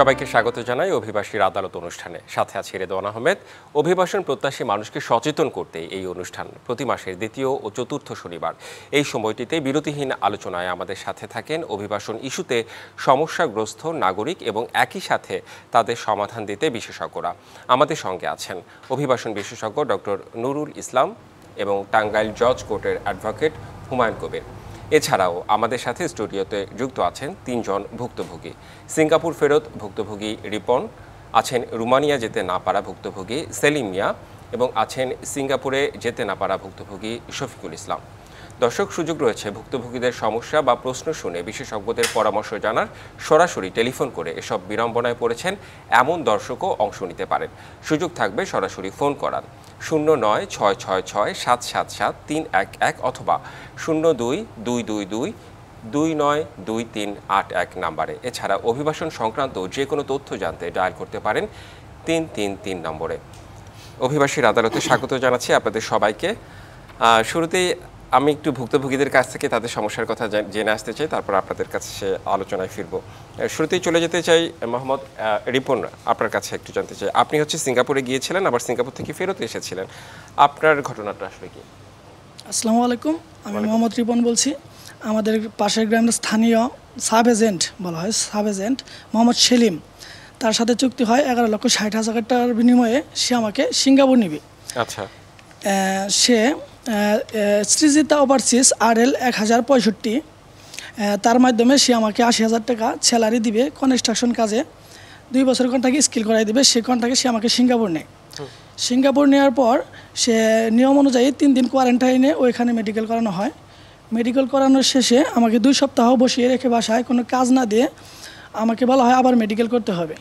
সবাইকে স্বাগত জানাই অভিবাসীর আদালত অনুষ্ঠানে। সাথে আছে রেদওয়ান আহমেদ। অভিবাসন প্রত্যাশী মানুষকে সচেতন করতে এই অনুষ্ঠান প্রতি মাসের দ্বিতীয় ও চতুর্থ শনিবার। এই সময়টিতে বিরতিহীন আলোচনায় আমাদের সাথে থাকেন অভিবাসন ইস্যুতে সমস্যাগ্রস্ত নাগরিক এবং একই সাথে তাদের সমাধান দিতে বিশেষজ্ঞরা। আমাদের সঙ্গে আছেন অভিবাসন বিশেষজ্ঞ ডক্টর নুরুল ইসলাম এবং টাঙ্গাইল জজ কোর্টের অ্যাডভোকেট হুমায়ুন কবির। এছাড়াও আমাদের সাথে স্টুডিওতে যুক্ত আছেন তিনজন ভুক্তভোগী। সিঙ্গাপুর ফেরত ভুক্তভোগী রিপন, আছেন রোমানিয়া যেতে না পারা ভুক্তভোগী সেলিম মিয়া এবং আছেন সিঙ্গাপুরে যেতে না পারা ভুক্তভোগী শফিকুল ইসলাম। দর্শক, সুযোগ রয়েছে ভুক্তভোগীদের সমস্যা বা প্রশ্ন শুনে বিশেষজ্ঞদের পরামর্শ জানার। সরাসরি টেলিফোন করে এসব বিড়ম্বনায় পড়েছেন এমন দর্শকও অংশ নিতে পারেন। সুযোগ থাকবে সরাসরি ফোন করার 09-666-777-311 অথবা 02-222-292381 নাম্বারে। এছাড়া অভিবাসন সংক্রান্ত যে কোনো তথ্য জানতে ডায়াল করতে পারেন 333 নম্বরে। অভিবাসীর আদালতে স্বাগত জানাচ্ছি আপনাদের সবাইকে। শুরুতেই আমি একটু ভুক্তভোগীদের কাছ থেকে তাদের সমস্যার কথা জেনে আসতে চাই, তারপর আপনাদের কাছে আলোচনায় ফিরবো। শুরুতেই চলে যেতে চাই মোহাম্মদ রিপন, আপনার কাছে একটু জানতে চাই। আপনি সিঙ্গাপুরে গিয়েছিলেন, আবার সিঙ্গাপুর থেকে ফেরত এসেছিলেন, আপনার ঘটনাটা আসলে কি? আসসালামু আলাইকুম, আমি মোহাম্মদ রিপন বলছি। আমাদের পাশের গ্রামের স্থানীয় সাব এজেন্ট বলা হয়, সাব এজেন্ট মোহাম্মদ সেলিম, তার সাথে চুক্তি হয় 11,60,000 টাকার বিনিময়ে সে আমাকে সিঙ্গাপুর নিবে। আচ্ছা। সে সৃজিতা ওভারসিজ RL 1065, তার মাধ্যমে সে আমাকে 80,000 টাকা স্যালারি দিবে কনস্ট্রাকশন কাজে, 2 বছর কন্ট্রাক্টে স্কিল করাই দিবে। সেই কন্ট্রাক্টে সে আমাকে সিঙ্গাপুর নেয়। সিঙ্গাপুর নেওয়ার পর সে নিয়ম অনুযায়ী 3 দিন কোয়ারেন্টাইনে ওইখানে মেডিকেল করানো হয়। মেডিকেল করানোর শেষে আমাকে 2 সপ্তাহ বসিয়ে রেখে বাসায় কোনো কাজ না দিয়ে আমাকে বলা হয় আবার মেডিকেল করতে হবে।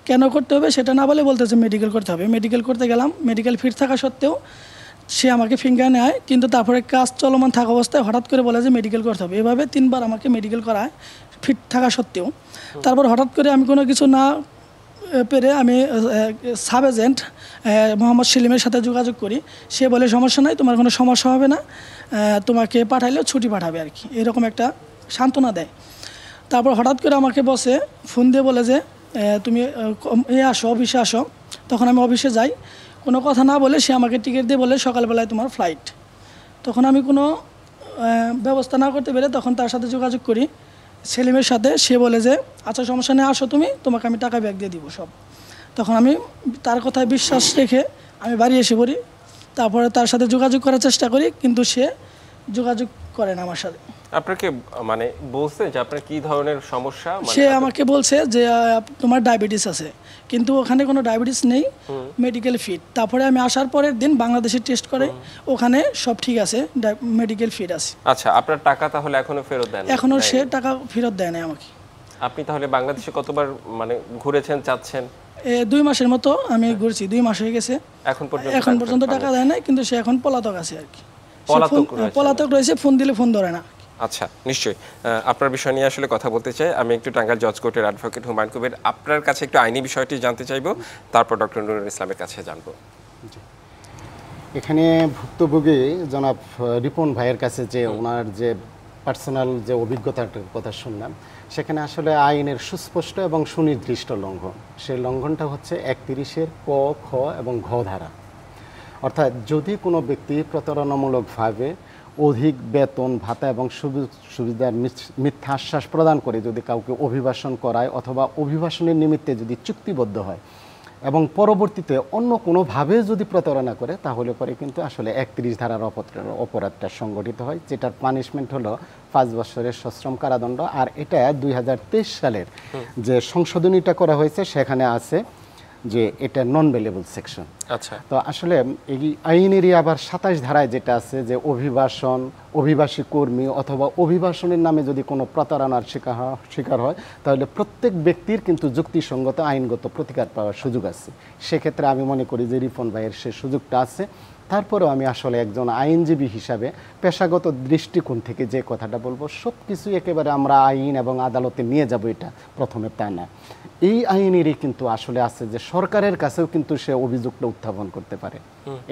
কেন করতে হবে সেটা না বলে বলতেছে মেডিকেল করতে হবে। মেডিকেল করতে গেলাম, মেডিকেল ফিট থাকা সত্ত্বেও সে আমাকে ফিঙ্গার নেয়, কিন্তু তারপরে কাজ চলমান থাকা অবস্থায় হঠাৎ করে বলে যে মেডিকেল করতে হবে। এভাবে 3 বার আমাকে মেডিকেল করায় ফিট থাকা সত্ত্বেও। তারপর হঠাৎ করে আমি কোনো কিছু না পেরে আমি সাব এজেন্ট মোহাম্মদ সেলিমের সাথে যোগাযোগ করি। সে বলে সমস্যা নাই, তোমার কোনো সমস্যা হবে না, তোমাকে পাঠাইলেও ছুটি পাঠাবে আর কি, এরকম একটা সান্ত্বনা দেয়। তারপর হঠাৎ করে আমাকে বসে ফোন দিয়ে বলে যে তুমি আসো, অফিসে আসো। তখন আমি অফিসে যাই, কোনো কথা না বলে সে আমাকে টিকিট দিয়ে বলে সকালবেলায় তোমার ফ্লাইট। তখন আমি কোনো ব্যবস্থা না করতে পেরে তখন তার সাথে যোগাযোগ করি সেলিমের সাথে। সে বলে যে আচ্ছা সমস্যা নেই, আসো তুমি, তোমাকে আমি টাকা ব্যাক দিয়ে দিব সব। তখন আমি তার কথায় বিশ্বাস রেখে আমি বাড়ি এসে পড়ি। তারপরে তার সাথে যোগাযোগ করার চেষ্টা করি, কিন্তু সে যোগাযোগ করে না আমার সাথে। আপনাকে মানে বলছে যে আপনার কি ধরনের সমস্যা? সে আমাকে বলছে যে তোমার ডায়াবেটিস আছে, কিন্তু ওখানে কোনো ডায়াবেটিস নেই, মেডিকেল ফিট। তারপরে আমি আসার পরের দিন বাংলাদেশে টেস্ট করে ওখানে সব ঠিক আছে, মেডিকেল ফিট আছে। আচ্ছা, আপনার টাকা তাহলে এখনো ফেরত দেন? এখনো সে টাকা ফেরত দেয় না আমাকে। আপনি তাহলে বাংলাদেশে কতবার ঘুরেছেন, চাচ্ছেন? 2 মাসের মতো আমি ঘুরছি, 2 মাস হয়ে গেছে। এখন পর্যন্ত টাকা দেয় নাই, কিন্তু সে এখন পলাতক আছে আর কি। পলাতক রয়েছে, ফোন দিলে ফোন ধরে না। আচ্ছা, নিশ্চয়ই আপনার বিষয় নিয়ে আসলে কথা বলতে চাই। আমি একটু টাঙ্গাইল জজ কোর্টের অ্যাডভোকেট হুমায়ুন কবির, আপনার কাছে একটু আইনি বিষয়টি জানতে চাইবো, তারপর ডক্টর নুরুল ইসলামের কাছে জানবো। এখানে ভুক্তভোগী জনাব রিপন ভাইয়ের কাছে যে ওনার যে পার্সোনাল যে অভিজ্ঞতার কথা শুনলাম, সেখানে আসলে আইনের সুস্পষ্ট এবং সুনির্দিষ্ট লঙ্ঘন। সেই লঙ্ঘনটা হচ্ছে 31-এর ক, খ এবং ঘ ধারা। অর্থাৎ যদি কোনো ব্যক্তি প্রতারণামূলকভাবে অধিক বেতন, ভাতা এবং সুবিধার মিথ্যা আশ্বাস প্রদান করে যদি কাউকে অভিবাসন করায় অথবা অভিবাসনের নিমিত্তে যদি চুক্তিবদ্ধ হয় এবং পরবর্তীতে অন্য কোনোভাবে যদি প্রতারণা করে, তাহলে পরে কিন্তু আসলে 31 ধারার অপরাধটা সংগঠিত হয়, যেটার পানিশমেন্ট হলো 5 বছরের সশ্রম কারাদণ্ড। আর এটা 2023 সালের যে সংশোধনীটা করা হয়েছে সেখানে আছে যে এটা নন বেলেবল সেকশন। আচ্ছা, তো আসলে এই আইনেরই আবার 27 ধারায় যেটা আছে যে অভিবাসন, অভিবাসী কর্মী অথবা অভিবাসনের নামে যদি কোনো প্রতারণার শিকার হয়, তাহলে প্রত্যেক ব্যক্তির কিন্তু যুক্তিসঙ্গত আইনগত প্রতিকার পাওয়ার সুযোগ আছে। সেক্ষেত্রে আমি মনে করি যে রিপন ভাইয়ের সে সুযোগটা আছে। তারপরেও আমি আসলে একজন আইনজীবী হিসাবে পেশাগত দৃষ্টিকোণ থেকে যে কথাটা বলবো, সব কিছুই একেবারে আমরা আইন এবং আদালতে নিয়ে যাব এটা প্রথমে তা না। এই আইনেরই কিন্তু আসলে আছে যে সরকারের কাছেও কিন্তু সে অভিযোগটা উত্থাপন করতে পারে,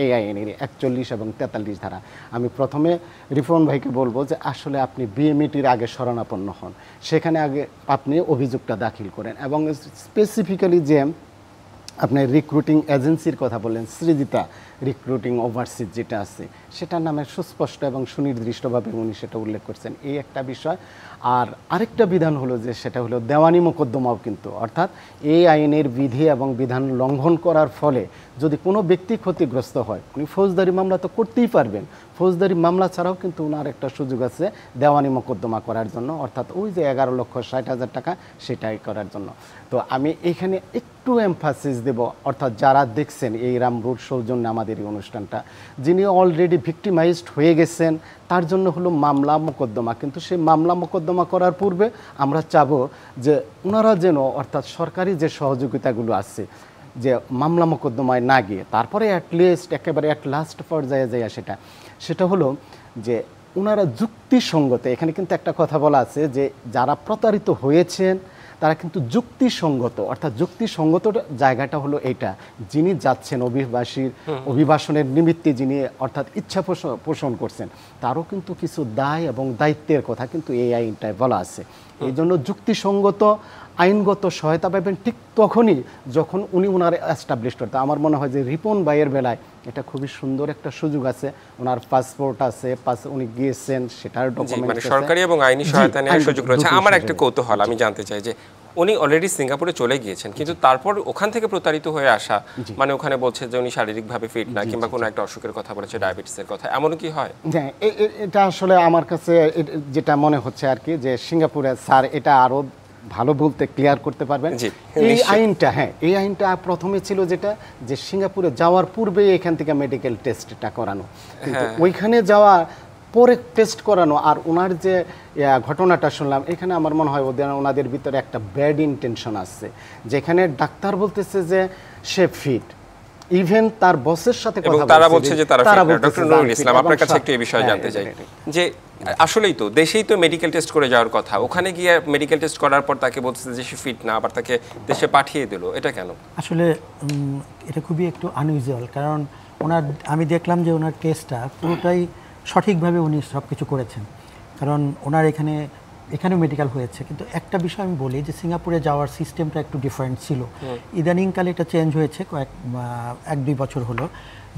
এই আইনেরই 41 এবং 43 ধারা। আমি প্রথমে রিপন ভাইকে বলবো যে আসলে আপনি বিএমইটির আগে শরণাপন্ন হন, সেখানে আগে আপনি অভিযোগটা দাখিল করেন, এবং স্পেসিফিক্যালি যে আপনি রিক্রুটিং এজেন্সির কথা বললেন, সৃজিতা রিক্রুটিং ওভারসিজ যেটা আছে, সেটার নামে সুস্পষ্ট এবং সুনির্দিষ্টভাবে উনি সেটা উল্লেখ করছেন, এই একটা বিষয়। আর আরেকটা বিধান হলো যে সেটা হলো দেওয়ানি মোকদ্দমাও কিন্তু, অর্থাৎ এই আইনের বিধি এবং বিধান লঙ্ঘন করার ফলে যদি কোনো ব্যক্তি ক্ষতিগ্রস্ত হয়, উনি ফৌজদারি মামলা তো করতেই পারবেন, ফৌজদারি মামলা ছাড়াও কিন্তু ওনার একটা সুযোগ আছে দেওয়ানি মোকদ্দমা করার জন্য, অর্থাৎ ওই যে 11,60,000 টাকা সেটাই করার জন্য। তো আমি এখানে একটু এমফাসিস দেব, অর্থাৎ যারা দেখছেন এই রামরুট সৌজন্যে আমাদের এই অনুষ্ঠানটা, যিনি অলরেডি ভিক্টিমাইজড হয়ে গেছেন, তার জন্য হলো মামলা মোকদ্দমা, কিন্তু সেই মামলা মোকদ্দমা করার পূর্বে আমরা চাবো যে ওনারা যেন, অর্থাৎ সরকারি যে সহযোগিতাগুলো আছে, যে মামলা মোকদ্দমায় না গিয়ে তারপরে অ্যাটলিস্ট একেবারে অ্যাট লাস্ট পর্যায়ে যায় সেটা হলো যে ওনারা যুক্তিসঙ্গত, এখানে কিন্তু একটা কথা বলা আছে যে যারা প্রতারিত হয়েছেন তারা কিন্তু যুক্তিসঙ্গত, অর্থাৎ যুক্তিসঙ্গত জায়গাটা হলো এইটা, যিনি যাচ্ছেন অভিবাসনের নিমিত্তে, যিনি অর্থাৎ ইচ্ছা পোষণ করছেন, তারও কিন্তু কিছু দায় এবং দায়িত্বের কথা কিন্তু এই আইনটায় বলা আছে। এই জন্য যুক্তিসঙ্গত আইনগত সহায়তা পাবেন ঠিক তখনই যখন উনি ওনার এস্টাবলিশ করতে। আমার মনে হয় যে রিপন ভাইয়ের বেলায় এটা খুবই সুন্দর একটা সুযোগ আছে, ওনার পাসপোর্ট আছে, উনি গিয়েছেন, সেটার ডকুমেন্ট মানে সরকারি এবং আইনি সহায়তা নেওয়ার সুযোগ রয়েছে। আমার একটা কৌতূহল, আমি জানতে চাই যে উনি অলরেডি সিঙ্গাপুরে চলে গিয়েছেন, কিন্তু তারপর ওখান থেকে প্রতারিত হয়ে আসা, মানে ওখানে বলছে যে উনি শারীরিকভাবে ফিট না, কিংবা কোনো একটা অসুখের কথা বলেছে, ডায়াবেটিসের কথা, এমন কি হয়? হ্যাঁ, এটা আসলে আমার কাছে যেটা মনে হচ্ছে আর কি, যে সিঙ্গাপুরে স্যার এটা আরো ভালো বলতে ক্লিয়ার করতে পারবেন। এই আইনটা, হ্যাঁ, এই আইনটা প্রথমে ছিল যেটা যে সিঙ্গাপুরে যাওয়ার পূর্বে এখান থেকে মেডিকেল টেস্টটা করানো, কিন্তু ওইখানে যাওয়া পরে টেস্ট করানো। আর ওনার যে ঘটনাটা শুনলাম, এখানে আমার মনে হয় ওনাদের ভিতরে একটা ব্যাড ইন্টেনশন আছে, যেখানে ডাক্তার বলতেছে যে সে ফিট, ইভেন তার বসের সাথে কথা বলছে, তারা বলছে যে তারা ফিট। ডক্টর নুরুল ইসলাম, আপনার কাছে একটু এই বিষয়ে জানতে চাই যে আসলেই তো দেশেই তো মেডিকেল টেস্ট করে যাওয়ার কথা, ওখানে গিয়ে মেডিকেল টেস্ট করার পর তাকে বলছে যে সে ফিট না, আবার তাকে দেশে পাঠিয়ে দিল, এটা কেন? আসলে এটা খুবই একটু আনইউজুয়াল, কারণ আমি দেখলাম যে ওনার টেস্টটা পুরোটাই সঠিকভাবে উনি সব কিছু করেছেন, কারণ ওনার এখানেও মেডিকেল হয়েছে। কিন্তু একটা বিষয় আমি বলি যে সিঙ্গাপুরে যাওয়ার সিস্টেমটা একটু ডিফারেন্ট ছিল, ইদানিংকালে এটা চেঞ্জ হয়েছে, 1-2 বছর হলো,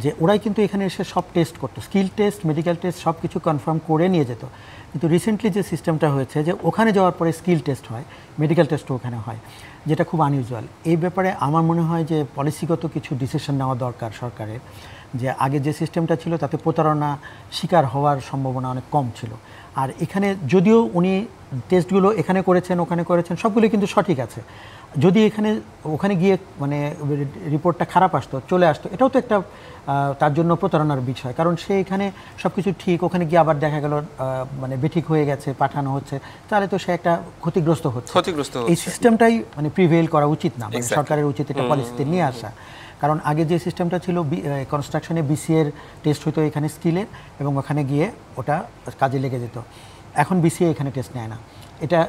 যে ওরাই কিন্তু এখানে এসে সব টেস্ট করতো, স্কিল টেস্ট, মেডিকেল টেস্ট সব কিছু কনফার্ম করে নিয়ে যেত। কিন্তু রিসেন্টলি যে সিস্টেমটা হয়েছে যে ওখানে যাওয়ার পরে স্কিল টেস্ট হয়, মেডিকেল টেস্টও ওখানে হয়, যেটা খুব আনইউজুয়াল। এই ব্যাপারে আমার মনে হয় যে পলিসিগত কিছু ডিসিশন নেওয়া দরকার সরকারের, যে আগে যে সিস্টেমটা ছিল তাতে প্রতারণা শিকার হওয়ার সম্ভাবনা অনেক কম ছিল। আর এখানে যদিও উনি টেস্টগুলো এখানে করেছেন, ওখানে করেছেন, সবগুলো কিন্তু সঠিক আছে, যদি ওখানে গিয়ে মানে রিপোর্টটা খারাপ আসতো, চলে আসতো, এটাও তো একটা তার জন্য প্রতারণার বিষয়, কারণ সে এখানে সব কিছু ঠিক, ওখানে গিয়ে আবার দেখা গেল মানে বেঠিক হয়ে গেছে, পাঠানো হচ্ছে, তাহলে তো সে একটা ক্ষতিগ্রস্ত হচ্ছে। এই সিস্টেমটাই মানে প্রিভেইল করা উচিত না, মানে সরকারের উচিত এটা পলিসিতে নিয়ে আসা। কারণ আগে যে সিস্টেমটা ছিল, কনস্ট্রাকশনে বিসিএর টেস্ট হতো এখানে স্কিলের, এবং ওখানে গিয়ে ওটা কাজে লেগে যেত। এখন বিসিএ এখানে টেস্ট নেয় না, এটা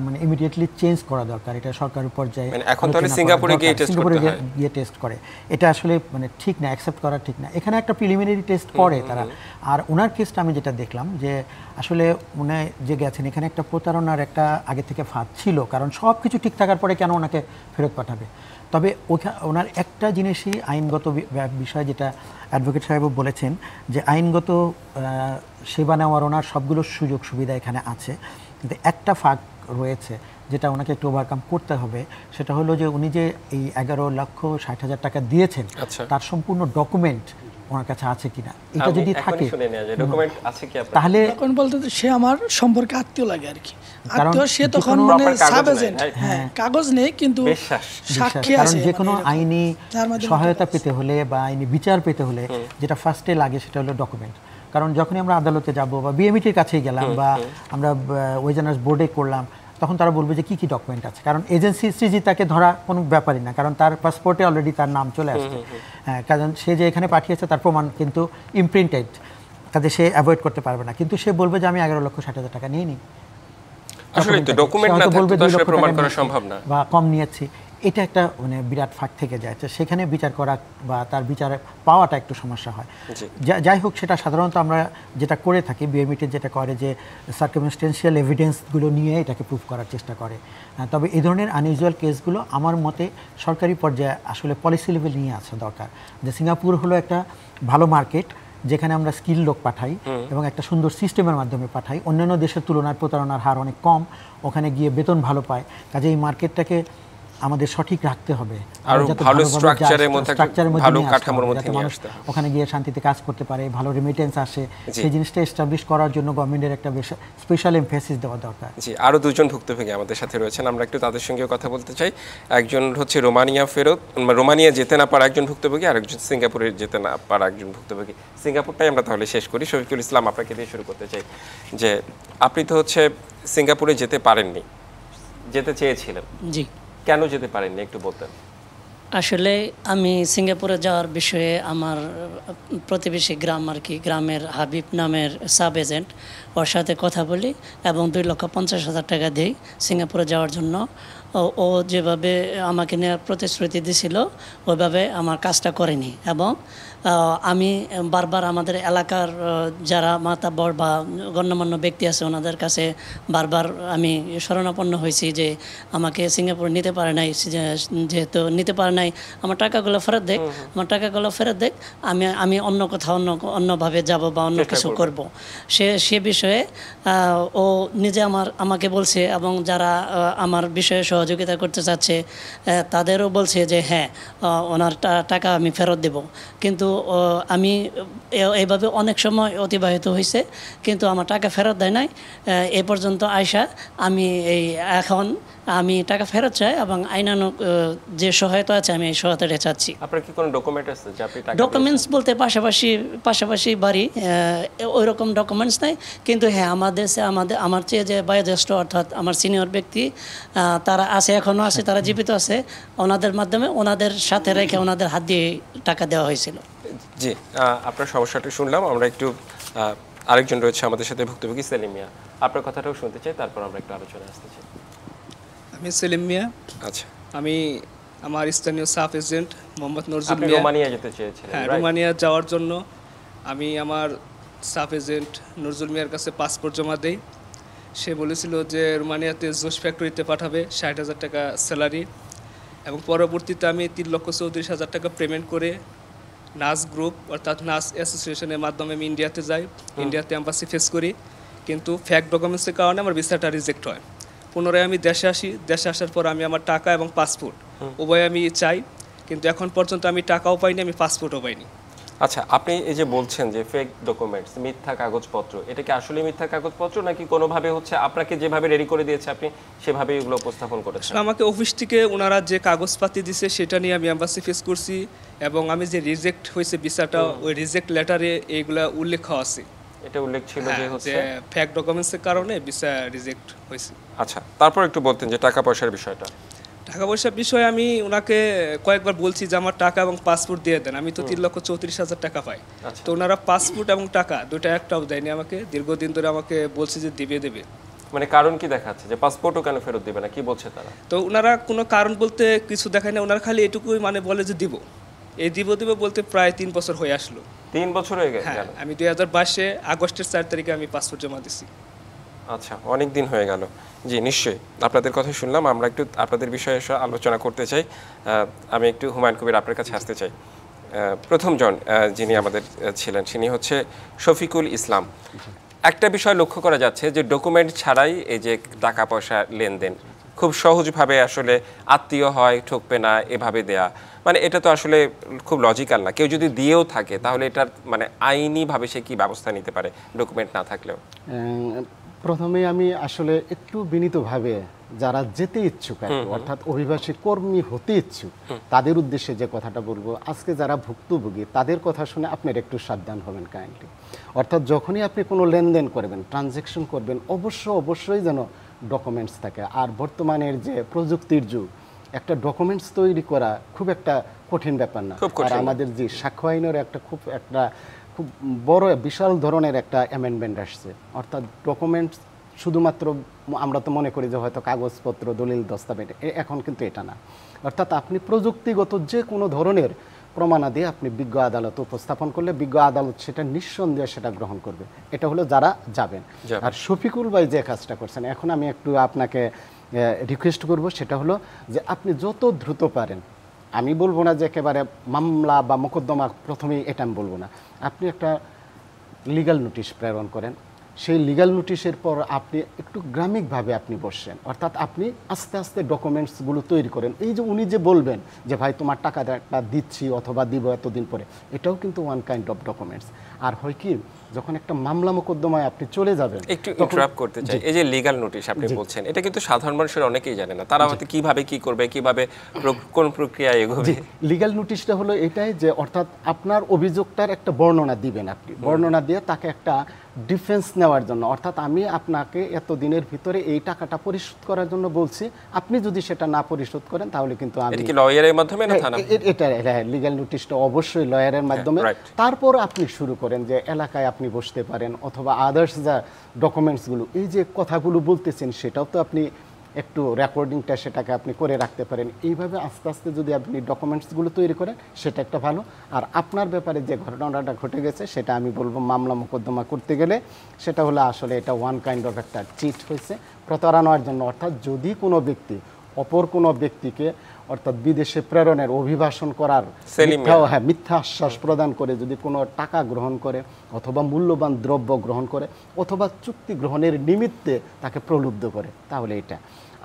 মানে ইমিডিয়েটলি চেঞ্জ করা দরকার, এটা সরকারের পর্যায়ে। এখন তাহলে সিঙ্গাপুরে গিয়ে টেস্ট করে, এটা আসলে মানে ঠিক না, অ্যাকসেপ্ট করা ঠিক না। এখানে একটা প্রিলিমিনারি টেস্ট করে তারা। আর ওনার কেসটা আমি যেটা দেখলাম যে আসলে উনি যে গেছেন, এখানে একটা প্রতারণার একটা আগে থেকে ফাঁদ ছিল, কারণ সব কিছু ঠিক থাকার পরে কেন ওনাকে ফেরত পাঠাবে। তবে ওনার একটা জিনিসই আইনগত বিষয়, যেটা অ্যাডভোকেট সাহেবও বলেছেন, যে আইনগত সেবা নেওয়ার ওনার সবগুলো সুযোগ সুবিধা এখানে আছে, কিন্তু একটা ফাঁক রয়েছে যেটা ওনাকে একটু ওভারকাম করতে হবে। সেটা হলো যে উনি যে এই 11,60,000 টাকা দিয়েছেন, তার সম্পূর্ণ ডকুমেন্ট ওনার কাছে আছে কিনা, এটা যদি থাকে তাহলে বলতে সে আমার সম্পর্কে আত্মীয় লাগে আর কি, আত্মীয়, সে তখন মানে সাব এজেন্ট, হ্যাঁ, কাগজ নেই কিন্তু সাক্ষী আছে। যে কোনো আইনি সহায়তা পেতে হলে বা আইনি বিচার পেতে হলে যেটা ফার্স্টে লাগে সেটা হলো ডকুমেন্ট। কারণ যখনই আমরা আদালতে যাব বা বিএমইটির কাছেই গেলাম বা আমরা ওয়েজানার্স বোর্ডে করলাম, তখন তারা বলবে যে কি ডকুমেন্ট আছে, কারণ এজেন্সি সৃজিতাকে ধরা কোনো ব্যাপারই না, কারণ তার পাসপোর্টে অলরেডি তার নাম চলে আসছে। হ্যাঁ, কারণ সে যে এখানে পাঠিয়েছে তার প্রমাণ কিন্তু ইমপ্রিন্টেড, কাজে সে অ্যাভয়েড করতে পারবে না। কিন্তু সে বলবে যে আমি 11,60,000 টাকা নিয়ে নিই, আসলে তো ডকুমেন্ট না থাকলে তো আসলে প্রমাণ করা সম্ভব না, বা কম নিয়েছি। এটা একটা মানে বিরাট ফাঁক থেকে যায়, তো সেখানে বিচার করা বা তার বিচারে পাওয়াটা একটু সমস্যা হয়। যাই হোক, সেটা সাধারণত আমরা যেটা করে থাকি, বিএমইটি যেটা করে যে সার্কামস্টেন্সিয়াল এভিডেন্সগুলো নিয়ে এটাকে প্রুফ করার চেষ্টা করে। তবে এই ধরনের আনইউজুয়াল কেসগুলো আমার মতে সরকারি পর্যায়ে আসলে পলিসি লেভেল নিয়ে আসা দরকার। যে সিঙ্গাপুর হলো একটা ভালো মার্কেট, যেখানে আমরা স্কিল লোক পাঠাই এবং একটা সুন্দর সিস্টেমের মাধ্যমে পাঠাই। অন্যান্য দেশের তুলনায় প্রতারণার হার অনেক কম, ওখানে গিয়ে বেতন ভালো পায়। কাজে এই মার্কেটটাকে আমাদের সঠিক রাখতে হবে, আর ভালো স্ট্রাকচারের মধ্যে, ভালো কাঠামোর মধ্যে নিয়ে আসতে হবে, ওখানে গিয়ে শান্তিতে কাজ করতে পারে, ভালো রেমিটেন্স আসে। সেই জিনিসটা এস্টাবলিশ করার জন্য গভর্নমেন্টের একটা স্পেশাল এমফেসিস দেওয়া দরকার। জি, আরো দুজন ভুক্তভোগী আমাদের সাথে রয়েছেন, আমরা একটু তাদের সঙ্গে কথা বলতে চাই। একজন হচ্ছে রোমানিয়া যেতে না পারা একজন ভুক্তভোগী, আর একজন সিঙ্গাপুরে যেতে না পারা একজন ভুক্তভোগী। সিঙ্গাপুরটাই আমরা তাহলে শেষ করি। শফিকুল ইসলাম, আপনাকে দিয়ে শুরু করতে চাই যে আপনি তো হচ্ছে সিঙ্গাপুরে যেতে পারেননি, যেতে চেয়েছিলেন, জি কেন যেতে পারেননি একটু বলতেন? আসলে আমি সিঙ্গাপুরে যাওয়ার বিষয়ে আমার প্রতিবেশী গ্রাম আর কি, গ্রামের হাবিব নামের সাব এজেন্ট, ওর সাথে কথা বলি এবং 2,50,000 টাকা দিই সিঙ্গাপুরে যাওয়ার জন্য। ও যেভাবে আমাকে নেওয়ার প্রতিশ্রুতি দিছিল ওইভাবে আমার কাজটা করেনি, এবং আমি বারবার আমাদের এলাকার যারা মাতাব্বর বা গণ্যমান্য ব্যক্তি আছে ওনাদের কাছে বারবার আমি শরণাপন্ন হয়েছি যে আমাকে সিঙ্গাপুর নিতে পারে নাই, যেহেতু নিতে পারে নাই আমার টাকাগুলো ফেরত দেখ, আমার টাকাগুলো ফেরত দেখ, আমি অন্য কোথাও অন্যভাবে যাব বা অন্য কিছু করব। সে বিষয়ে ও নিজে আমাকে বলছে, এবং যারা আমার বিষয়ে সহযোগিতা করতে চাচ্ছে তাদেরও বলছে যে হ্যাঁ ওনার টাকা আমি ফেরত দেব। কিন্তু আমি এইভাবে অনেক সময় অতিবাহিত হয়েছে, কিন্তু আমার টাকা ফেরত দেয় নাই। এ পর্যন্ত আয়সা এখন আমি টাকা ফেরত চাই, এবং আইনানুগ যে সহায়তা আছে আমি এই সহায়তাটা চাচ্ছি। আপনার কি কোনো ডকুমেন্ট আছে যে আপনি টাকা? ডকুমেন্টস বলতে পাশাপাশি বাড়ি, ওই রকম ডকুমেন্টস নাই। কিন্তু হ্যাঁ, আমার চেয়ে যে বয়োজ্যেষ্ঠ অর্থাৎ আমার সিনিয়র ব্যক্তি তারা আছে, এখনও আছে, তারা জীবিত আছে, ওনাদের মাধ্যমে ওনাদের সাথে রেখে ওনাদের হাত দিয়ে টাকা দেওয়া হয়েছিল। জি, আপনার সমস্যাটা শুনলাম। আমরা একটু আরেকজন রয়েছে আমাদের সাথে ভুক্তভোগী, সেলিম মিয়া, আপনার কথাটাও শুনতে চাই, তারপর আমরা একটু আলোচনা আসতে চাই। আমি সেলিম মিয়া। আচ্ছা, আমি আমার স্থানীয় সাব এজেন্ট মোহাম্মদ নজরুল আপনি মিয়া। রোমানিয়া যেতে চেয়েছিলেন? হ্যাঁ, রোমানিয়া যাওয়ার জন্য আমি আমার সাব এজেন্ট নজরুল মিয়ার কাছে পাসপোর্ট জমা দেই। সে বলেছিল যে রোমানিয়াতে জোশ ফ্যাক্টরিতে পাঠাবে, 60,000 টাকা স্যালারি, এবং পরবর্তীতে আমি 3,34,000 টাকা পেমেন্ট করে নাস গ্রুপ অর্থাৎ নাস অ্যাসোসিয়েশনের মাধ্যমে আমি ইন্ডিয়াতে যাই। ইন্ডিয়াতে এম্বাসি ফেস করি, কিন্তু ফ্যাক ডকুমেন্টসের কারণে আমার ভিসাটা রিজেক্ট হয়। পুনরায় আমি দেশে আসি। দেশে আসার পর আমি আমার টাকা এবং পাসপোর্ট উভয় আমি চাই, কিন্তু এখন পর্যন্ত আমি টাকাও পাইনি, আমি পাসপোর্টও পাইনি। আচ্ছা, আপনি এই যে বলছেন যে ফেক ডকুমেন্টস, মিথ্যা কাগজপত্র, এটা কি আসলে মিথ্যা কাগজপত্র নাকি কোনোভাবে হচ্ছে আপনাকে যেভাবে রেডি করে দিয়েছে আপনি সেভাবেই এগুলো উপস্থাপন করেছেন? আমাকে অফিস থেকে ওনারা যে কাগজপাতি দিছে সেটা নিয়ে আমি এম্বাসি ফেস করছি, এবং আমি যে রিজেক্ট হয়েছে ভিসাটা, ওই রিজেক্ট লেটারে এইগুলা উল্লেখ আছে। এটা উল্লেখ ছিল যে হচ্ছে ফেক ডকুমেন্টসের কারণে ভিসা রিজেক্ট হয়েছে। আচ্ছা, তারপর একটু বলতেন যে টাকা পয়সার বিষয়টা। টাকা পয়সার বিষয়ে আমি ওনাকে কয়েকবার বলছি যে আমার টাকা এবং পাসপোর্ট দিয়ে দেন, আমি তো 3,34,000 টাকা পাই। তো ওনারা পাসপোর্ট এবং টাকা দুটো একটাও দেয়নি আমাকে। দীর্ঘদিন ধরে আমাকে বলছে যে দেবে। মানে কারণ কি দেখাচ্ছে যে পাসপোর্টও কেন ফেরত দিবে না, কি বলছে তারা? তো ওনারা কোনো কারণ বলতে কিছু দেখায় না, ওনারা খালি এটুকুই মানে বলে যে দিব। এই দিব বলতে প্রায় 3 বছর হয়ে আসলো। 3 বছর হয়ে গেল? হ্যাঁ, আমি 2022 আগস্টের 4 তারিখে আমি পাসপোর্ট জমা দিছি। আচ্ছা, অনেক দিন হয়ে গেল। জি, নিশ্চয়ই আপনাদের কথা শুনলাম। আমরা একটু আপনাদের বিষয়ে আলোচনা করতে চাই। আমি একটু হুমায়ুন কবির আপনার কাছে আসতে চাই। প্রথম জন যিনি আমাদের ছিলেন তিনি হচ্ছে শফিকুল ইসলাম। একটা বিষয় লক্ষ্য করা যাচ্ছে যে ডকুমেন্ট ছাড়াই এই যে টাকা পয়সা লেনদেন খুব সহজভাবে আসলে আত্মীয় হয়, ঠকবে না, এভাবে দেয়া, মানে এটা তো আসলে খুব লজিক্যাল না। কেউ যদি দিয়েও থাকে তাহলে এটার মানে আইনিভাবে সে কি ব্যবস্থা নিতে পারে ডকুমেন্ট না থাকলেও? প্রথমে আমি আসলে একটু বিনীতভাবে যারা যেতে ইচ্ছুক অর্থাৎ অভিবাসী কর্মী হতে ইচ্ছুক তাদের উদ্দেশ্যে যে কথাটা বলবো, আজকে যারা ভুক্তভোগী তাদের কথা শুনে আপনার একটু সাবধান হবেন কাইন্ডলি। অর্থাৎ যখনই আপনি কোনো লেনদেন করবেন, ট্রানজ্যাকশন করবেন, অবশ্যই যেন ডকুমেন্টস থাকে। আর বর্তমানের যে প্রযুক্তির যুগ, একটা ডকুমেন্টস তৈরি করা খুব একটা কঠিন ব্যাপার না। খুব কঠিন আর না। আমাদের যে সাক্ষ্য আইনের খুব বড় বিশাল ধরনের একটা অ্যামেন্ডমেন্ট আসছে, অর্থাৎ ডকুমেন্টস শুধুমাত্র আমরা তো মনে করি যে হয়তো কাগজপত্র, দলিল, দস্তাবেজ, এখন কিন্তু এটা না। অর্থাৎ আপনি প্রযুক্তিগত যে কোনো ধরনের প্রমাণাদি আপনি বিজ্ঞ আদালত উপস্থাপন করলে বিজ্ঞ আদালত সেটা নিঃসন্দেহে সেটা গ্রহণ করবে। এটা হলো যারা যাবেন। আর শফিকুল ভাই যে কাজটা করছেন, এখন আমি একটু আপনাকে রিকোয়েস্ট করব, সেটা হলো যে আপনি যত দ্রুত পারেন, আমি বলবো না যে একেবারে মামলা বা মোকদ্দমা প্রথমেই, এটা আমি বলবো না, আপনি একটা লিগ্যাল নোটিশ প্রেরণ করেন। সেই লিগ্যাল নোটিশের পর আপনি একটু গ্রামিকভাবে আপনি বসছেন, অর্থাৎ আপনি আস্তে আস্তে ডকুমেন্টসগুলো তৈরি করেন। এই যে উনি যে বলবেন যে ভাই তোমার টাকাটা দিচ্ছি অথবা দিব এতদিন পরে, এটাও কিন্তু ওয়ান কাইন্ড অফ ডকুমেন্টস। আর হয় কি, যখন একটা মামলা মোকদ্দমায় আপনি চলে যাবেন, একটু ইন্টারাপ্ট করতে চাই, এই যে লিগ্যাল নোটিশ আপনি বলছেন, এটা কিন্তু সাধারণ মানুষের অনেকেই জানে না। তারা হয়তো কিভাবে কি করবে, কিভাবে কোন প্রক্রিয়ায় এগোবে। লিগ্যাল নোটিশটা হলো এটাই যে অর্থাৎ আপনার অভিযোগটার একটা বর্ণনা দিবেন, আপনি বর্ণনা দিয়ে তাকে একটা ডিফেন্স নেওয়ার জন্য, অর্থাৎ আমি আপনাকে এতদিনের ভিতরে এই টাকাটা পরিশোধ করার জন্য বলছি, আপনি যদি সেটা না পরিশোধ করেন তাহলে কিন্তু আমি, এটা কি লয়ারের মাধ্যমে না থানা? এটা লিগ্যাল নোটিশটা অবশ্যই লয়ারের মাধ্যমে। right. তারপর আপনি শুরু করেন যে এলাকায় আপনি বসতে পারেন, অথবা আদার্স যা ডকুমেন্টসগুলো, এই যে কথাগুলো বলতেছেন সেটাও তো আপনি একটু রেকর্ডিংটা সেটাকে আপনি করে রাখতে পারেন। এইভাবে আস্তে আস্তে যদি আপনি ডকুমেন্টসগুলো তৈরি করেন, সেটা একটা ভালো। আর আপনার ব্যাপারে যে ঘটনাটা ঘটে গেছে, সেটা আমি বলবো মামলা মোকদ্দমা করতে গেলে সেটা হলো আসলে এটা ওয়ান কাইন্ড অফ একটা চিট হয়েছে প্রতারণার জন্য। অর্থাৎ যদি কোনো ব্যক্তি অপর কোনো ব্যক্তিকে অর্থাৎ বিদেশে প্রেরণের অভিবাসন করার মিথ্যা আশ্বাস প্রদান করে যদি কোনো টাকা গ্রহণ করে, অথবা মূল্যবান দ্রব্য গ্রহণ করে, অথবা চুক্তি গ্রহণের নিমিত্তে তাকে প্রলুব্ধ করে, তাহলে এটা।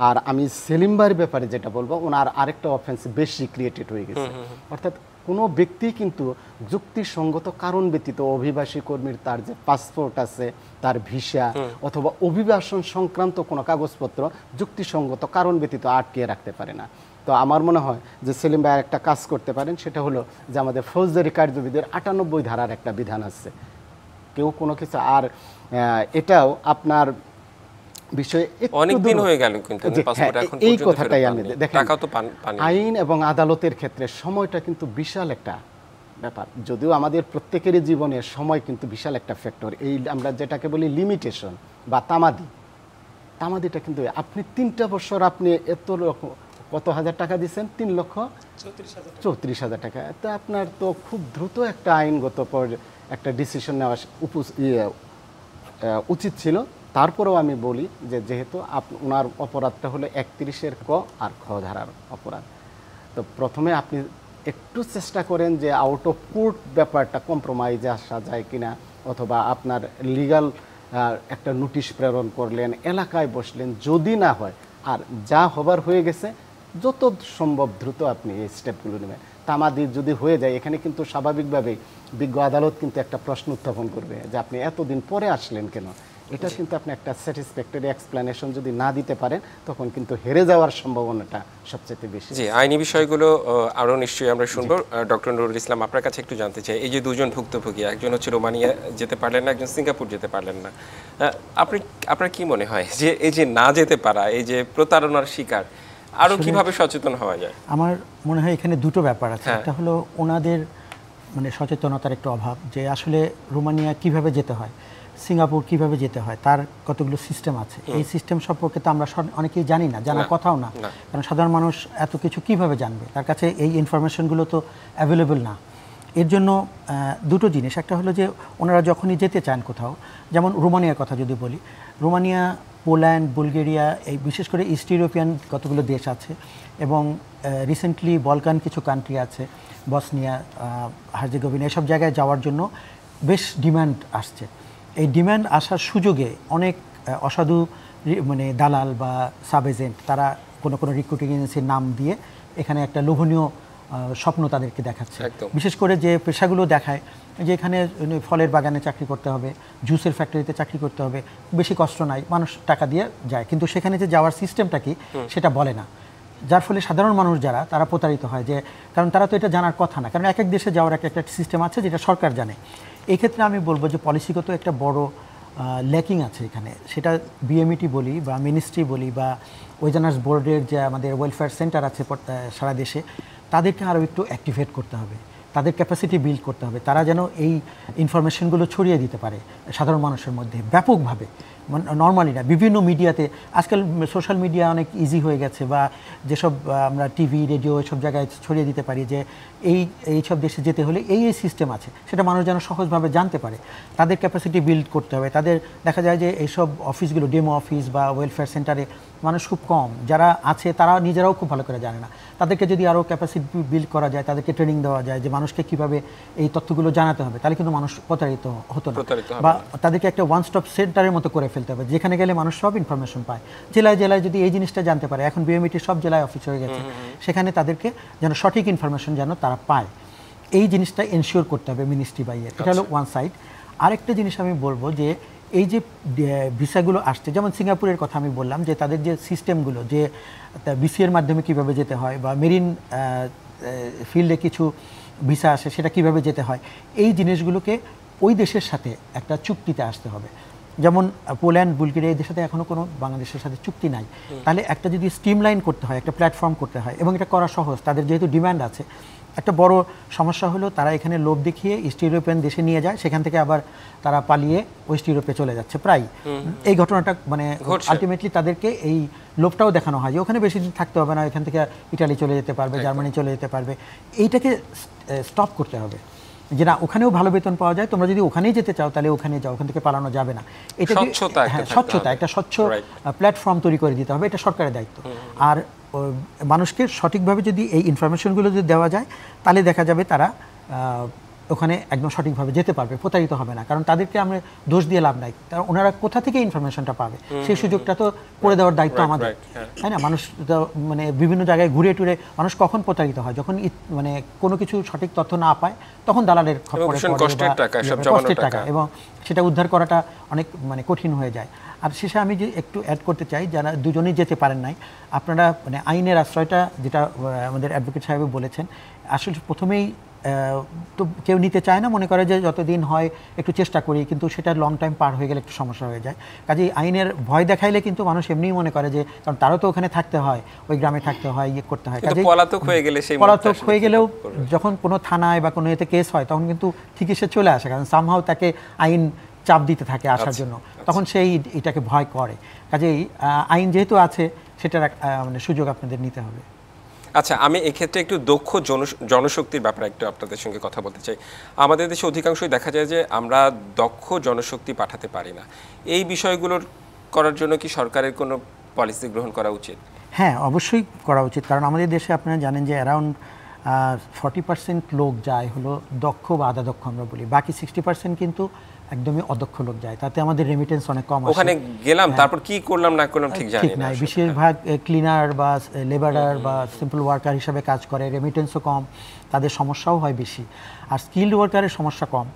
আর আমি সেলিম ভাইয়ের ব্যাপারে যেটা বলবো, ওনার আরেকটা অফেন্স বেশি ক্রিয়েটেড হয়ে গেছে। অর্থাৎ কোনো ব্যক্তি কিন্তু যুক্তিসঙ্গত কারণ ব্যতীত অভিবাসী কর্মীর তার যে পাসপোর্ট আছে, তার ভিসা অথবা অভিবাসন সংক্রান্ত কোনো কাগজপত্র যুক্তিসঙ্গত কারণ ব্যতীত আটকে রাখতে পারে না। তো আমার মনে হয় যে সেলিম ভাই একটা কাজ করতে পারেন, সেটা হলো যে আমাদের ফৌজদারি কার্যবিধির 98 ধারার একটা বিধান আছে, কেউ কোনো কিছু, আর এটাও আপনার বিষয়ে অনেক দিন হয়ে গেল কিন্তু পাসপোর্ট এখন এই পর্যন্ত কথাটাই আমি দেখেন, টাকা তো পানি। আইন এবং আদালতের ক্ষেত্রে সময়টা কিন্তু বিশাল একটা ব্যাপার। যদিও আমাদের প্রত্যেকেরই জীবনে সময় কিন্তু বিশাল একটা ফ্যাক্টর। এই আমরা যেটাকে বলি লিমিটেশন বা তামাদিটা কিন্তু আপনি 3টা বছর আপনি এত কত হাজার টাকা দিচ্ছেন, 3,34,000 টাকা। তো আপনার তো খুব দ্রুত একটা আইনগত একটা ডিসিশন নেওয়া উচিত ছিল। তারপরেও আমি বলি যে যেহেতু ওনার অপরাধটা হলো 31-এর ক আর খ ধারার অপরাধ, তো প্রথমে আপনি একটু চেষ্টা করেন যে আউট অফ কোর্ট ব্যাপারটা কম্প্রোমাইজে আসা যায় কিনা, অথবা আপনার লিগ্যাল একটা নোটিশ প্রেরণ করলেন, এলাকায় বসলেন, যদি না হয় আর যা হবার হয়ে গেছে যত সম্ভব দ্রুত আপনি এই স্টেপগুলো নেবেন। তামাদি যদি হয়ে যায়, এখানে কিন্তু স্বাভাবিকভাবেই বিজ্ঞ আদালত কিন্তু একটা প্রশ্ন উত্থাপন করবে যে আপনি এতদিন পরে আসলেন কেন। এটা কিন্তু আপনি একটা স্যাটিসফ্যাক্টরি এক্সপ্লেনেশন যদি না দিতে পারেন, তখন কিন্তু হেরে যাওয়ার সম্ভাবনাটা সবচেয়ে বেশি। জি, আইনি বিষয়গুলো আরও নিশ্চয়ই আমরা শুনবো। ডক্টর নুরুল ইসলাম, আপনার কাছে একটু জানতে চাই, এই যে দুজন ভুক্তভোগী, একজন হচ্ছে রোমানিয়া যেতে পারলেন না, একজন সিঙ্গাপুর যেতে পারলেন না, আপনার কি মনে হয় যে এই যে না যেতে পারা, এই যে প্রতারণার শিকার, আরও কিভাবে সচেতন হওয়া যায়? আমার মনে হয় এখানে দুটো ব্যাপার আছে। একটা হলো ওনাদের মানে সচেতনতার একটু অভাব, যে আসলে রোমানিয়া কিভাবে যেতে হয়, সিঙ্গাপুর কিভাবে যেতে হয়, তার কতগুলো সিস্টেম আছে। এই সিস্টেম সম্পর্কে তো আমরা অনেকেই জানি না, জানার কথাও না, কারণ সাধারণ মানুষ এত কিছু কিভাবে জানবে, তার কাছে এই ইনফরমেশনগুলো তো অ্যাভেলেবল না। এর জন্য দুটো জিনিস, একটা হলো যে ওনারা যখনই যেতে চান কোথাও, যেমন রোমানিয়ার কথা যদি বলি, রোমানিয়া, পোল্যান্ড, বুলগেরিয়া, এই বিশেষ করে ইস্ট ইউরোপিয়ান কতগুলো দেশ আছে, এবং রিসেন্টলি বলকান কিছু কান্ট্রি আছে, বসনিয়া, হার্জেগোভিনা, এসব জায়গায় যাওয়ার জন্য বেশ ডিমান্ড আসছে। এই ডিমান্ড আসার সুযোগে অনেক অসাধু মানে দালাল বা সাব এজেন্ট, তারা কোনো রিক্রুটিং এজেন্সির নাম দিয়ে এখানে একটা লোভনীয় স্বপ্ন তাদেরকে দেখাচ্ছে। বিশেষ করে যে পেশাগুলো দেখায় যে এখানে ফলের বাগানে চাকরি করতে হবে, জুসের ফ্যাক্টরিতে চাকরি করতে হবে, বেশি কষ্ট নাই, মানুষ টাকা দিয়ে যায়, কিন্তু সেখানে যে যাওয়ার সিস্টেমটা কি সেটা বলে না, যার ফলে সাধারণ মানুষ যারা তারা প্রতারিত হয়। যে কারণ তারা তো এটা জানার কথা না, কারণ এক এক দেশে যাওয়ার একটা সিস্টেম আছে যেটা সরকার জানে। এই ক্ষেত্রে আমি বলবো যে পলিসিগত একটা বড় ল্যাকিং আছে এখানে, সেটা বিএমইটি বলি বা মিনিস্ট্রি বলি বা ওয়েজানার্স বোর্ডের যে আমাদের ওয়েলফেয়ার সেন্টার আছে সারা দেশে, তাদেরকে আরও একটু অ্যাক্টিভেট করতে হবে, তাদের ক্যাপাসিটি বিল্ড করতে হবে, তারা যেন এই ইনফরমেশনগুলো ছড়িয়ে দিতে পারে সাধারণ মানুষের মধ্যে ব্যাপকভাবে, নর্মালি না, বিভিন্ন মিডিয়াতে। আজকাল সোশ্যাল মিডিয়া অনেক ইজি হয়ে গেছে, বা যেসব আমরা টিভি রেডিও এসব জায়গায় ছড়িয়ে দিতে পারি যে এইসব দেশে যেতে হলে এই সিস্টেম আছে, সেটা মানুষ যেন সহজভাবে জানতে পারে। তাদের ক্যাপাসিটি বিল্ড করতে হবে। তাদের দেখা যায় যে এইসব অফিসগুলো, ডেমো অফিস বা ওয়েলফেয়ার সেন্টারে মানুষ খুব কম, যারা আছে তারা নিজেরাও খুব ভালো করে জানে না। তাদেরকে যদি আরও ক্যাপাসিটি বিল্ড করা যায়, তাদেরকে ট্রেনিং দেওয়া যায় যে মানুষকে কীভাবে এই তথ্যগুলো জানাতে হবে, তাহলে কিন্তু মানুষ প্রতারিত হতো না। বা তাদেরকে একটা ওয়ান স্টপ সেন্টারের মতো করে ফেলতে হবে, যেখানে গেলে মানুষ সব ইনফরমেশন পায়। জেলায় জেলায় যদি এই জিনিসটা জানতে পারে, এখন বিএমইটি সব জেলায় অফিস হয়ে গেছে, সেখানে তাদেরকে যেন সঠিক ইনফরমেশন যেন তারা পায়, এই জিনিসটা এনশিওর করতে হবে মিনিস্ট্রি বা ইয়ে। এটা হলো ওয়ান সাইড। আরেকটা জিনিস আমি বলবো যে এই যে ভিসাগুলো আসছে, যেমন সিঙ্গাপুরের কথা আমি বললাম যে তাদের যে সিস্টেমগুলো, যে বিসিএর মাধ্যমে কিভাবে যেতে হয় বা মেরিন ফিল্ডে কিছু ভিসা আসে সেটা কিভাবে যেতে হয়, এই জিনিসগুলোকে ওই দেশের সাথে একটা চুক্তিতে আসতে হবে। যেমন পোল্যান্ড, বুলগেরিয়া, এই দেশের সাথে এখনও কোনো বাংলাদেশের সাথে চুক্তি নাই। তাহলে একটা যদি স্ট্রিমলাইন করতে হয়, একটা প্ল্যাটফর্ম করতে হয়, এবং এটা করা সহজ, তাদের যেহেতু ডিমান্ড আছে। একটা বড় সমস্যা হলো তারা এখানে লোভ দেখিয়ে ইস্ট ইউরোপিয়ান দেশে নিয়ে যায়, সেখান থেকে আবার তারা পালিয়ে ওয়েস্ট ইউরোপে চলে যাচ্ছে প্রায়। এই ঘটনাটা মানে আলটিমেটলি তাদেরকে এই লোভটাও দেখানো হয় যে ওখানে বেশি দিন থাকতে হবে না, এখান থেকে ইটালি চলে যেতে পারবে, জার্মানি চলে যেতে পারবে। এইটাকে স্টপ করতে হবে যে না, ওখানেও ভালো বেতন পাওয়া যায়, তোমরা যদি ওখানেই যেতে চাও তাহলে ওখানে যাও, ওখান থেকে পালানো যাবে না। এটা স্বচ্ছতা, একটা স্বচ্ছ প্ল্যাটফর্ম তৈরি করে দিতে হবে, এটা সরকারের দায়িত্ব। আর মানুষকে সঠিকভাবে যদি এই ইনফরমেশনগুলো যদি দেওয়া যায়, তাহলে দেখা যাবে তারা ওখানে একদম সঠিকভাবে যেতে পারবে, প্রতারিত হবে না। কারণ তাদেরকে আমরা দোষ দিয়ে লাভ নাই, কারণ ওনারা কোথা থেকে ইনফরমেশনটা পাবে সেই সুযোগটা তো করে দেওয়ার দায়িত্ব আমাদের, তাই না? মানুষ মানে বিভিন্ন জায়গায় ঘুরে টুরে মানুষ কখন প্রতারিত হয়, যখন মানে কোনো কিছু সঠিক তথ্য না পায়, তখন দালালের কষ্টের টাকা, এবং সেটা উদ্ধার করাটা অনেক মানে কঠিন হয়ে যায়। আর শেষে আমি যে একটু অ্যাড করতে চাই, যারা দুজনেই যেতে পারেন নাই, আপনারা মানে আইনের আশ্রয়টা, যেটা আমাদের অ্যাডভোকেট সাহেব বলেছেন, আসলে প্রথমেই তো কেউ নিতে চায় না, মনে করে যে যতদিন হয় একটু চেষ্টা করি, কিন্তু সেটা লং টাইম পার হয়ে গেলে একটু সমস্যা হয়ে যায়। কাজেই আইনের ভয় দেখাইলে কিন্তু মানুষ এমনিই মনে করে যে, কারণ তারও তো ওখানে থাকতে হয়, ওই গ্রামে থাকতে হয়, ইয়ে করতে হয়। কাজেই পলাতক হয়ে গেলেও যখন কোনো থানায় বা কোনো এতে কেস হয়, তখন কিন্তু ঠিকই সে চলে আসে, কারণ সামহাও তাকে আইন চাপ দিতে থাকে আসার জন্য, তখন সেই এটাকে ভয় করে। কাজেই আইন যেহেতু আছে, সেটার মানে সুযোগ আপনাদের নিতে হবে। আচ্ছা, আমি এক্ষেত্রে একটু দক্ষ জনশক্তির ব্যাপারে একটু আপনাদের সঙ্গে কথা বলতে চাই। আমাদের দেশে অধিকাংশই দেখা যায় যে আমরা দক্ষ জনশক্তি পাঠাতে পারি না। এই বিষয়গুলোর করার জন্য কি সরকারের কোনো পলিসি গ্রহণ করা উচিত? হ্যাঁ, অবশ্যই করা উচিত, কারণ আমাদের দেশে আপনারা জানেন যে অ্যারাউন্ড 40% লোক যায় হলো দক্ষ বা আধা দক্ষ আমরা বলি, বাকি 60% কিন্তু একদমই অদক্ষ লোক যায়। তাতে আমাদের রেমিটেন্স অনেক কম আসে। ওখানে গেলাম, তারপর কি করলাম না করলাম ঠিক জানি না। বেশিরভাগ ক্লিনার বা লেবারার বা সিম্পল ওয়ার্কার হিসাবে কাজ করে, রেমিটেন্সও কম, তাদের সমস্যাও হয় বেশি। আর স্কিল্ড ওয়ার্কারের সমস্যা কম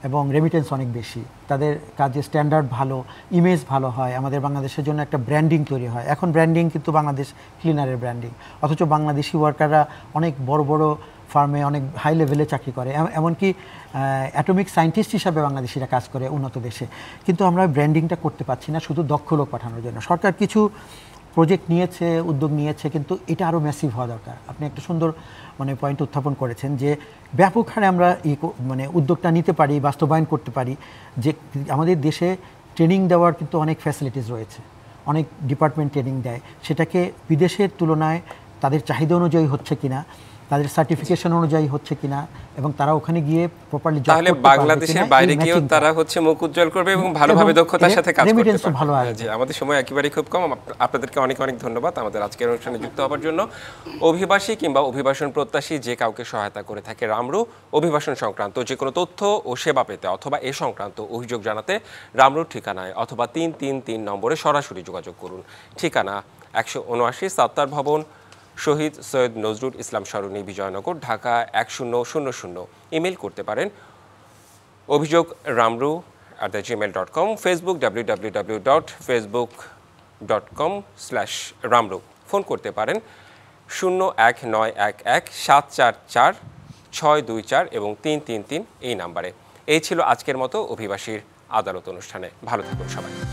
এবং রেমিটেন্স অনেক বেশি, তাদের কাজের স্ট্যান্ডার্ড ভালো, ইমেজ ভালো হয়, আমাদের বাংলাদেশের জন্য একটা ব্র্যান্ডিং তৈরি হয়। এখন ব্র্যান্ডিং কিন্তু বাংলাদেশ ক্লিনারের ব্র্যান্ডিং, অথচ বাংলাদেশি ওয়ার্কাররা অনেক বড় বড় ফার্মে অনেক হাই লেভেলে চাকরি করে, এমনকি অ্যাটমিক সায়েন্টিস্ট হিসাবে বাংলাদেশিরা কাজ করে উন্নত দেশে। কিন্তু আমরা ব্র্যান্ডিংটা করতে পারছি না শুধু দক্ষ লোক পাঠানোর জন্য। সরকার কিছু প্রজেক্ট নিয়েছে, উদ্যোগ নিয়েছে, কিন্তু এটা আরও ম্যাসিভ হওয়া দরকার। আপনি একটা সুন্দর মানে পয়েন্ট উত্থাপন করেছেন যে ব্যাপক হারে আমরা মানে উদ্যোগটা নিতে পারি, বাস্তবায়ন করতে পারি, যে আমাদের দেশে ট্রেনিং দেওয়ার কিন্তু অনেক ফ্যাসিলিটিস রয়েছে, অনেক ডিপার্টমেন্ট ট্রেনিং দেয়, সেটাকে বিদেশের তুলনায় তাদের চাহিদা অনুযায়ী হচ্ছে কিনা, তাদের সার্টিফিকেশন অনুযায়ী হচ্ছে কিনা, এবং তারা ওখানে গিয়ে প্রপারলি জব করতে পারবে কিনা, বাংলাদেশের বাইরে গিয়েও তারা হচ্ছে মুখ উজ্জ্বল করবে এবং ভালোভাবে দক্ষতার সাথে কাজ করতে পারবে। ভালো আছে। জি, আমাদের সময় একেবারে খুব কম। আপনাদেরকে অনেক অনেক ধন্যবাদ আমাদের আজকের অনুষ্ঠানে যুক্ত হওয়ার জন্য। অভিবাসী কিংবা অভিবাসন প্রত্যাশী যে কাউকে সহায়তা করে থাকে রামরু, অভিবাসন সংক্রান্ত যে কোনো তথ্য ও সেবা পেতে অথবা এ সংক্রান্ত অভিযোগ জানাতে রামরুর ঠিকানায় অথবা 333 নম্বরে সরাসরি যোগাযোগ করুন। ঠিকানা 179 সাত্তার ভবন, শহীদ সৈয়দ নজরুল ইসলাম সরণি, বিজয়নগর, ঢাকা 1000। ইমেল করতে পারেন অভিযোগ ramru@gmail.com, ফেসবুক www.facebook.com/ramru। ফোন করতে পারেন 01911-744-624 এবং 333 এই নাম্বারে। এই ছিল আজকের মতো অভিবাসীর আদালত অনুষ্ঠানে। ভালো থাকুন সবাই।